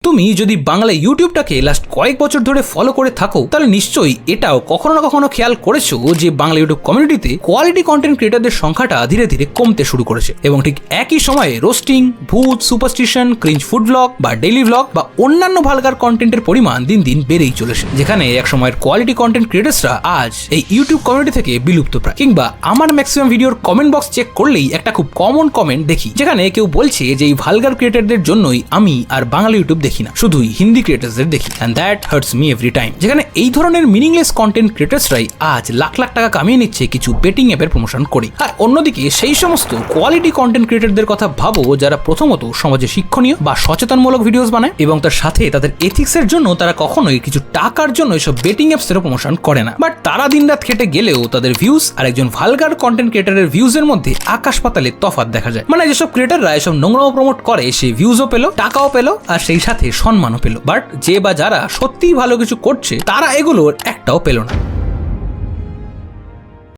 তুমি যদি বাংলা ইউটিউবটাকে লাস্ট কয়েক বছর ধরে ফলো করে থাকো তাহলে নিশ্চয়ই এটাও কখনো না কখনো খেয়াল করেছো যে বাংলা ইউটিউব কমিউনিটিতে কোয়ালিটি কন্টেন্ট ক্রিয়েটারদের সংখ্যাটা ধীরে ধীরে কমতে শুরু করেছে এবং ঠিক একই সময়ে রোস্টিং, ভূত, সুপারস্টিশন, ক্রিঞ্জ ফুড ব্লগ বা ডেইলি ব্লগ বা অন্যান্য ভালগার কন্টেন্টের পরিমাণ দিন দিন বেড়েই চলেছে, যেখানে এক সময়ের কোয়ালিটি কন্টেন্ট ক্রিয়েটার্সরা আজ এই ইউটিউব কমিউনিটি থেকে বিলুপ্ত প্রায়। কিংবা আমার ম্যাক্সিমাম ভিডিওর কমেন্ট বক্স চেক করলেই একটা খুব কমন কমেন্ট দেখি যেখানে কেউ বলছে যে এই ভালগার ক্রিয়েটারদের জন্যই আমি আর বাংলা ইউটিউব দেখি না, শুধুই হিন্দি ক্রিয়েটার্সদের দেখি, and that hurts me every time. যেখানে এই ধরনের মিনিংলেস কন্টেন্ট ক্রিয়েটার্সরাই আজ লাখ লাখ টাকা কামিয়ে নিচ্ছে কিছু বেটিং অ্যাপের প্রমোশন করে। আর অন্যদিকে সেই সমস্ত কোয়ালিটি কন্টেন্ট ক্রিয়েটারদের কথা ভাবো যারা প্রথমত সমাজে শিক্ষণীয় বা সচেতনমূলক ভিডিওস বানায় এবং তার সাথে তাদের এথিক্সের জন্য তারা কখনোই কিছু টাকার জন্য এসব বেটিং অ্যাপসেরও প্রমোশন করে না। বাট তারা দিনরাত খেটে গেলেও তাদের ভিউজ আর একজন ভালগার কন্টেন্ট ক্রিয়েটারের ভিউজের মধ্যে আকাশ পাতালের তফাৎ দেখা যায়। মানে যেসব ক্রিয়েটাররা এসব নোংরাও প্রমোট করে সে ভিউজও পেলো, টাকাও পেলো, আর সেই সাথে সম্মানও পেলো। বাট যে বা যারা সত্যিই ভালো কিছু করছে তারা এগুলোর একটাও পেলো না।